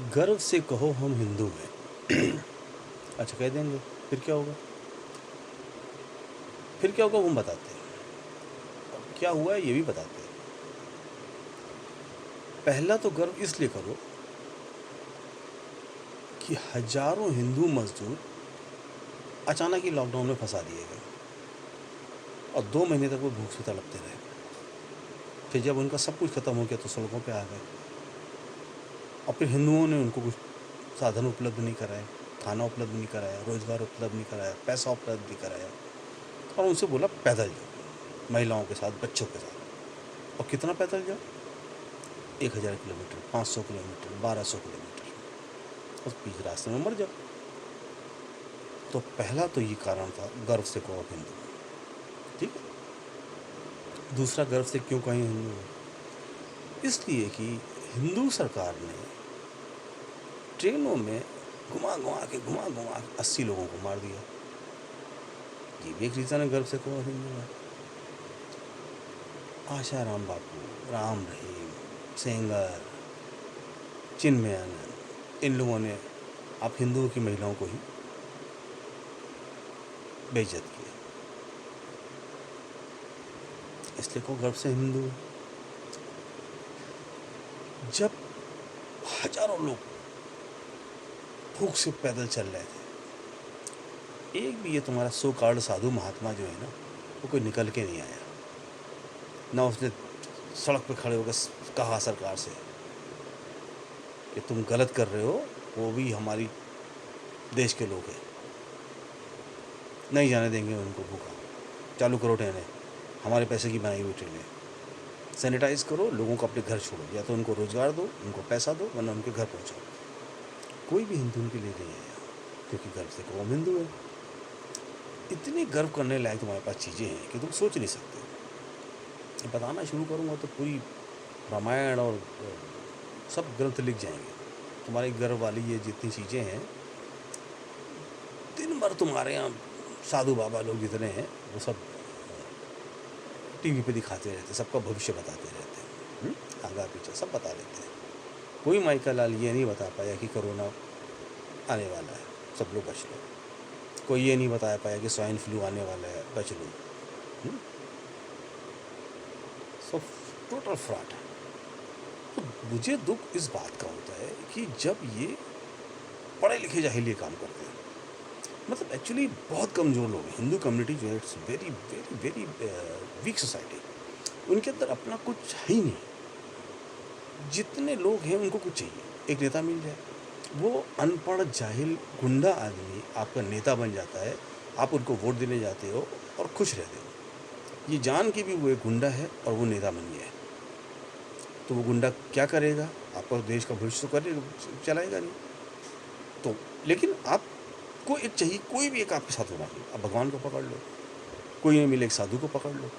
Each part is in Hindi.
गर्व से कहो हम हिंदू हैं। अच्छा कह देंगे, फिर क्या होगा? फिर क्या होगा वो हम बताते हैं, और क्या हुआ है ये भी बताते हैं। पहला तो गर्व इसलिए करो कि हजारों हिंदू मजदूर अचानक ही लॉकडाउन में फंसा दिए गए और 2 महीने तक वो भूख से तड़पते रहे। फिर जब उनका सब कुछ खत्म हो गया तो सड़कों पे आ गए, और फिर हिंदुओं ने उनको कुछ साधन उपलब्ध नहीं कराए, खाना उपलब्ध नहीं कराया, रोजगार उपलब्ध नहीं कराया, पैसा उपलब्ध नहीं कराया, और उनसे बोला पैदल जाओ, महिलाओं के साथ, बच्चों के साथ। और कितना पैदल जाओ? 1000 किलोमीटर, 500 किलोमीटर, 1200 किलोमीटर, बस बीच रास्ते में मर जाओ। तो पहला तो ये कारण था, गर्व से कहो हिंदू, ठीक है। दूसरा, गर्व से क्यों कहें हिंदू है? इसलिए कि हिंदू सरकार ने ट्रेनों में घुमा घुमा के 80 लोगों को मार दिया। ये भी एक रीज़न है गर्व से कहो हिंदू है। आशाराम बापू, राम रहीम, सेंगर, चिन्मयानंद, इन लोगों ने आप हिंदुओं की महिलाओं को ही बेइज्जत किया, इसलिए को गर्व से हिंदू है। जब हजारों लोग भूख से पैदल चल रहे थे, एक भी ये तुम्हारा सो कॉल्ड साधु महात्मा जो है ना, वो कोई निकल के नहीं आया, ना उसने सड़क पे खड़े होकर कहा सरकार से कि तुम गलत कर रहे हो, वो भी हमारी देश के लोग हैं, नहीं जाने देंगे उनको भूखा, चालू करो ट्रेनें, हमारे पैसे की बनाई हुई ट्रेनें, सैनिटाइज करो, लोगों को अपने घर छोड़ो, या तो उनको रोज़गार दो, उनको पैसा दो, वरना उनके घर पहुँचाओ। कोई भी हिंदू उनके लिए नहीं आया, क्योंकि गर्व से कहो हम हिंदू है। इतनी गर्व करने लायक तुम्हारे पास चीज़ें हैं कि तुम सोच नहीं सकते। बताना शुरू करूँगा तो पूरी रामायण और सब ग्रंथ लिख जाएंगे। तुम्हारी गर्व वाली ये जितनी चीज़ें हैं, दिन भर तुम्हारे यहाँ साधु बाबा लोग जितने हैं वो सब टीवी पे दिखाते रहते, सबका भविष्य बताते रहते हैं, आगा पीछे सब बता लेते हैं। कोई माइका लाल ये नहीं बता पाया कि कोरोना आने वाला है, सब लोग बच लो। कोई ये नहीं बताया पाया कि स्वाइन फ्लू आने वाला है, बच लो। सो टोटल फ्रॉड है। तो मुझे दुख इस बात का होता है कि जब ये पढ़े लिखे जाहिल ये काम करते हैं, मतलब एक्चुअली बहुत कमज़ोर लोग हैं। हिंदू कम्युनिटी जो है, it's very very very weak society. उनके अंदर अपना कुछ है ही नहीं। जितने लोग हैं उनको कुछ चाहिए, एक नेता मिल जाए, वो अनपढ़ जाहिल गुंडा आदमी आपका नेता बन जाता है, आप उनको वोट देने जाते हो और खुश रहते हो, ये जान के भी वो एक गुंडा है और वो नेता बन गया है। तो वो गुंडा क्या करेगा? आपका देश का भविष्य तो करेगा, चलाएगा नहीं। तो लेकिन आपको एक चाहिए, कोई भी एक आपके साथ होना चाहिए। आप भगवान को पकड़ लो, कोई नहीं मिले एक साधु को पकड़ लो,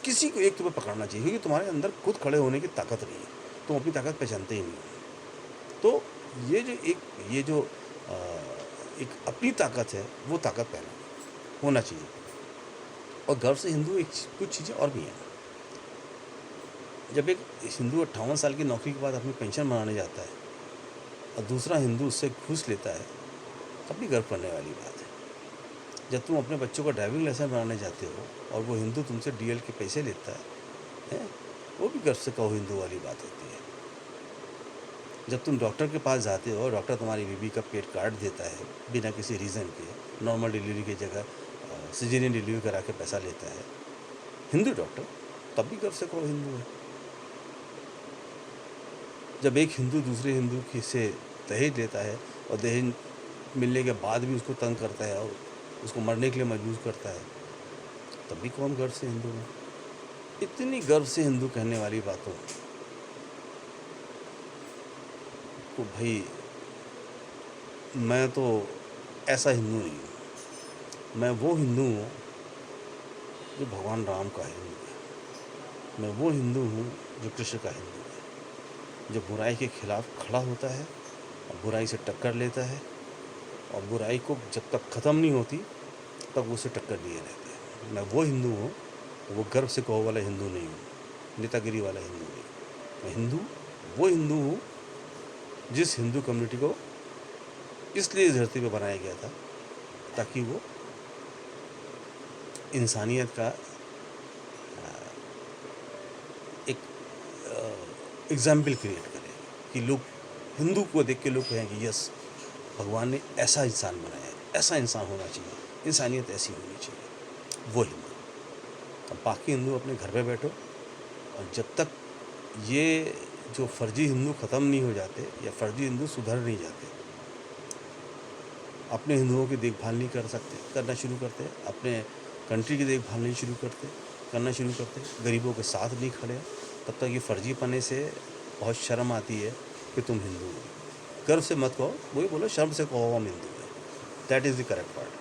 किसी को एक तुम्हें पकड़ना चाहिए, क्योंकि तुम्हारे अंदर खुद खड़े होने की ताकत नहीं है, तुम अपनी ताकत पहचानते ही नहीं हो। तो ये जो एक अपनी ताकत है, वो ताकत पहले होना चाहिए। और गर्व से हिंदू एक कुछ चीज़ें और भी हैं। जब एक हिंदू 58 साल की नौकरी के बाद अपनी पेंशन बनाने जाता है और दूसरा हिंदू उससे घूस लेता है, तब भी गर्व करने वाली बात है। जब तुम अपने बच्चों का ड्राइविंग लाइसेंस बनाने जाते हो और वो हिंदू तुमसे डीएल के पैसे लेता है, वो भी गर्व से कहो हिंदू वाली बात होती है। जब तुम डॉक्टर के पास जाते हो, डॉक्टर तुम्हारी बीबी का पेट काट देता है बिना किसी रीज़न के, नॉर्मल डिलीवरी की जगह सिजेरियन डिलीवरी करा के पैसा लेता है, हिंदू डॉक्टर, तब भी गर्व से कहो हिंदू है। जब एक हिंदू दूसरे हिंदू की से दहेज लेता है और दहेज मिलने के बाद भी उसको तंग करता है और उसको मरने के लिए मजबूर करता है, तब भी कौन गर्व से हिंदू है? इतनी गर्व से हिंदू कहने वाली बातों को, भाई मैं तो ऐसा हिंदू नहीं हूँ। मैं वो हिंदू हूँ जो भगवान राम का हिंदू है। मैं वो हिंदू हूँ जो कृष्ण का हिंदू है, जो बुराई के खिलाफ खड़ा होता है और बुराई से टक्कर लेता है, और बुराई को जब तक ख़त्म नहीं होती तब वो उसे टक्कर दिए रहते हैं। मैं वो हिंदू हूँ, वो गर्व से कहो वाला हिंदू नहीं हूँ, नेतागिरी वाला हिंदू नहीं। मैं हिंदू वो हिंदू हूँ जिस हिंदू कम्युनिटी को इसलिए इस धरती पे बनाया गया था ताकि वो इंसानियत का एक एग्जाम्पल क्रिएट करे कि लोग हिंदू को देख के लोग कहें कि यस, भगवान ने ऐसा इंसान बनाया है, ऐसा इंसान होना चाहिए, इंसानियत ऐसी होनी चाहिए, वो हिंदू। अब बाकी हिंदू अपने घर पे बैठो, और जब तक ये जो फर्जी हिंदू ख़त्म नहीं हो जाते या फर्जी हिंदू सुधर नहीं जाते, अपने हिंदुओं की देखभाल नहीं करना शुरू करते, अपने कंट्री की देखभाल नहीं करना शुरू करते, गरीबों के साथ नहीं खड़े, तब तक ये फर्जी पने से बहुत शर्म आती है कि तुम हिंदू हो। गर्व से मत कहो, वही बोलो, शर्म से कहो हम हिंदू हैं। That is the correct part.